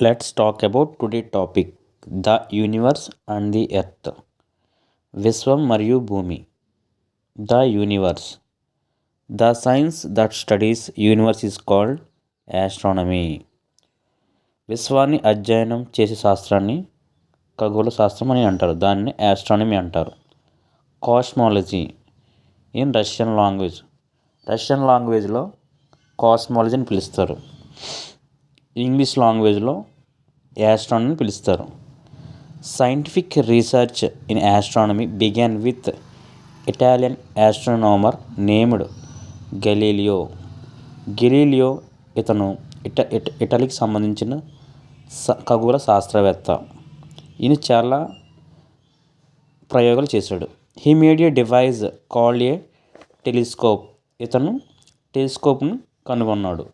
Let's talk about today's topic, the universe and the earth. Vishwam Mariyu Bhumi. The universe. The science that studies universe is called astronomy. విశ్వాన్ని అధ్యయనం చేసే శాస్త్రాన్ని ఖగోళ శాస్త్రం అని అంటారు. దాన్ని ఆస్ట్రానమీ అంటారు. Cosmology in Russian language. Russian లాంగ్వేజ్లో కాస్మాలజీ అని పిలుస్తారు. ఇంగ్లీష్ లాంగ్వేజ్లో ఆస్ట్రానమీ పిలుస్తారు. Scientific research in astronomy began with Italian astronomer named Galileo. Galileo ఇతను ఇటలీకి సంబంధించిన ఖగోళ శాస్త్రవేత్త. ఈయన చాలా ప్రయోగాలు చేశాడు. He made a device called a telescope. ఇతను టెలిస్కోప్ను కనుగొన్నాడు.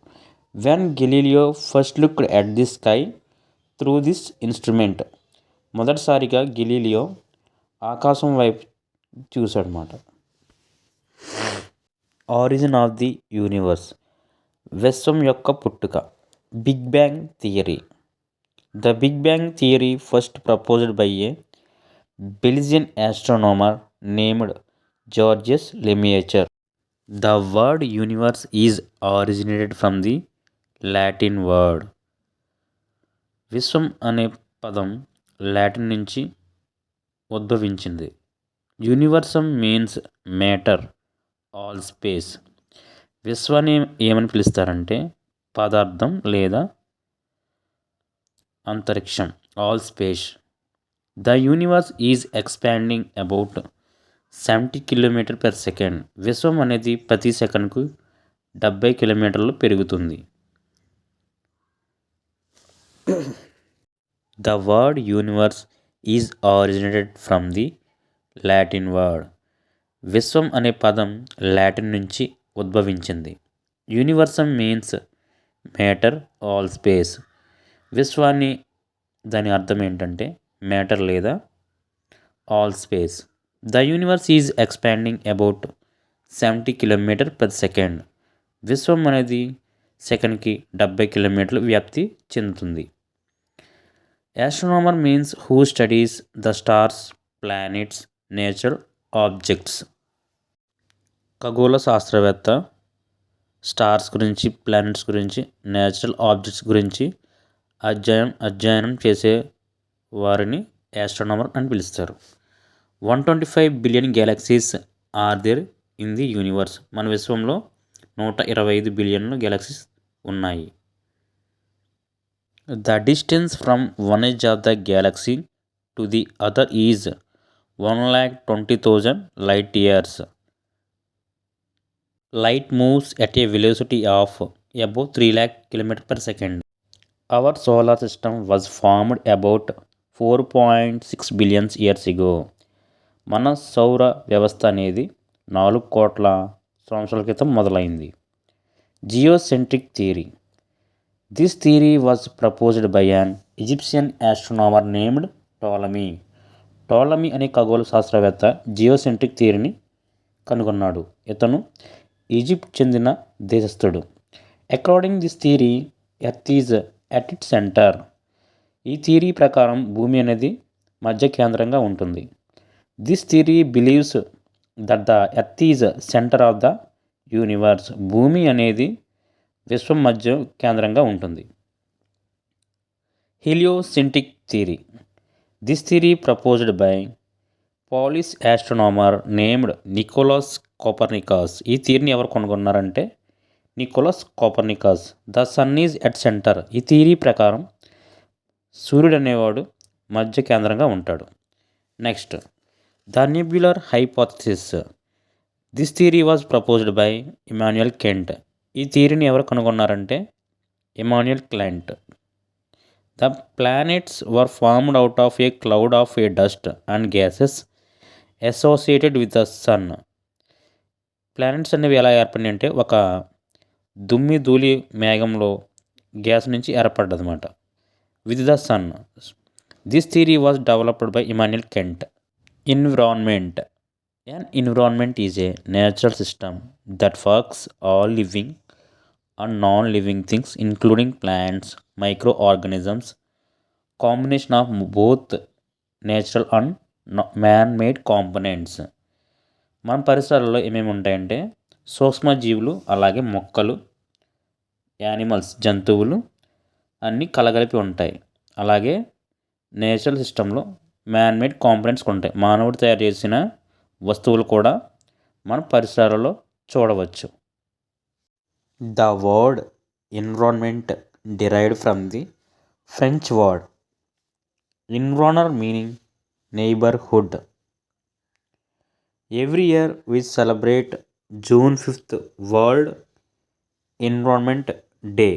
When Galileo first looked at the sky through this instrument. మొదటిసారిగా గెలీలియో ఆకాశం వైపు చూశాడనమాట. Origin of the universe. విశ్వం యొక్క పుట్టుక. Big bang theory. The big bang theory first proposed by a Belgian astronomer named Georges Lemaitre. The word universe is originated from the Latin word. విశ్వం అనే పదం లాటిన్ నుంచి ఉద్భవించింది. Universum means matter, all space. విశ్వాన్ని ఏమని పిలుస్తారంటే పదార్థం లేదా అంతరిక్షం, all space. The universe is expanding about 70 kilometre per second. విశ్వం అనేది ప్రతి సెకండ్కు 70 కిలోమీటర్లు పెరుగుతుంది. The word universe is originated from the Latin word. విశ్వం అనే పదం లాటిన్ నుంచి ఉద్భవించింది. Universum means matter, all space. విశ్వాన్ని దాని అర్థం ఏంటంటే మ్యాటర్ లేదా all space. The universe is expanding about 70 kilometre per second. విశ్వం అనేది సెకండ్కి 70 కిలోమీటర్లు వ్యాప్తి చెందుతుంది. Astronomer means who studies the stars, planets, natural objects. ఖగోళ శాస్త్రవేత్త స్టార్స్ గురించి, ప్లానెట్స్ గురించి, నేచురల్ ఆబ్జెక్ట్స్ గురించి అధ్యయనం చేసే వారిని ఆస్ట్రోనామర్ అని పిలుస్తారు. 125 billion galaxies are there in the universe. మన విశ్వంలో 125 బిలియన్లు గ్యాలక్సీస్ ఉన్నాయి. The distance from one edge of the galaxy to the other is 1,20,000 light years. Light moves at a velocity of about 3 lakh km per second. Our solar system was formed about 4.6 billion years ago. మన సౌర వ్యవస్థ అనేది 4 కోట్ల సంవత్సరాల క్రితం మొదలైంది. Geocentric theory. This theory was proposed by an Egyptian astronomer named Ptolemy. Ptolemy అనే ఖగోళ శాస్త్రవేత్త జియోసెంట్రిక్ థియరీని కనుగొన్నాడు. ఇతను ఈజిప్ట్ చెందిన దేశస్థుడు. According this theory earth is at it centre. ఈ థియరీ ప్రకారం భూమి అనేది మధ్య కేంద్రంగా ఉంటుంది. This theory believes that the earth is centre of the universe. భూమి అనేది విశ్వం మధ్య కేంద్రంగా ఉంటుంది. Heliocentric theory. This theory proposed by Polish astronomer named Nicholas Copernicus. ఈ థియరీని ఎవరు కనుగొన్నారంటే Nicholas Copernicus. The sun is at centre. ఈ థియరీ ప్రకారం సూర్యుడు అనేవాడు మధ్య కేంద్రంగా ఉంటాడు. Next, the nebular hypothesis. This theory was proposed by Immanuel Kant. ఈ థియరీని ఎవరు కనుగొన్నారంటే Immanuel Kant. The planets were formed out of a cloud of a dust and gases associated with the sun. Planets అనేవి ఎలా ఏర్పడినాయి అంటే ఒక ధూళి మేఘంలో గ్యాస్ నుంచి ఏర్పడ్డదన్నమాట. With the sun. This theory was developed by Immanuel Kant. Environment. An environment is a natural system that works all living and non-living things including plants, microorganisms, combination of both natural and man made components. మన పరిసరాల్లో ఏమేమి ఉంటాయంటే సూక్ష్మజీవులు, అలాగే మొక్కలు, animals జంతువులు అన్నీ కలగలిపి ఉంటాయి. అలాగే నేచురల్ సిస్టంలో మ్యాన్ మేడ్ కాంపోనెంట్స్ ఉంటాయి. మానవుడు తయారు చేసిన వస్తువులు కూడా మన పరిసరాల్లో చూడవచ్చు. The word environment derived from the French word environner meaning neighborhood. Every year we celebrate June 5th World Environment Day.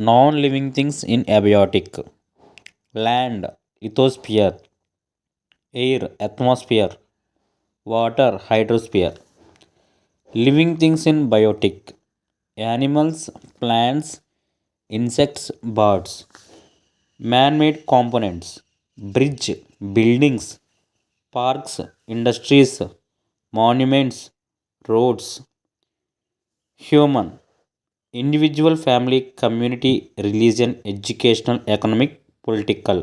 Non-living things in abiotic: land, lithosphere; air, atmosphere; water, hydrosphere. Living things in biotic: animals, plants, insects, birds. Man-made components: bridge, buildings, parks, industries, monuments, roads. Human: individual, family, community, religion, educational, economic, political.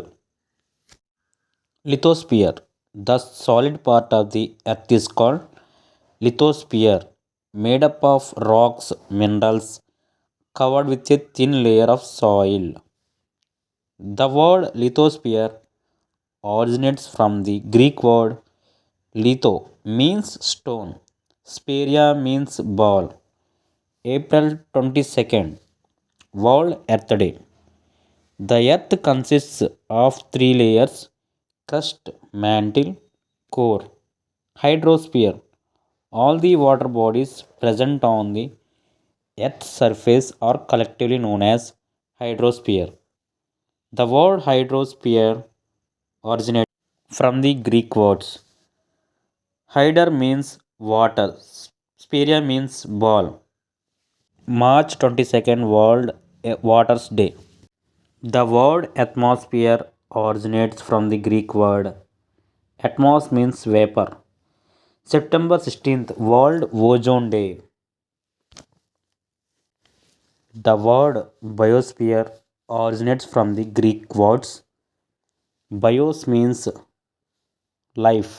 Lithosphere: the solid part of the earth is called lithosphere, made up of rocks, minerals, covered with a thin layer of soil. The word lithosphere originates from the Greek word litho, means stone, spheria means ball. April 22nd, World Earth Day. The earth consists of three layers: crust, mantle, core. Hydrosphere: all the water bodies present on the Earth's surface are collectively known as hydrosphere. The word hydrosphere originates from the Greek words hydra means water, spheria means ball. March 22nd, World Waters Day. The word atmosphere originates from the Greek word atmos means vapor. September 16th, World Ozone Day. The word biosphere originates from the Greek words bios means life,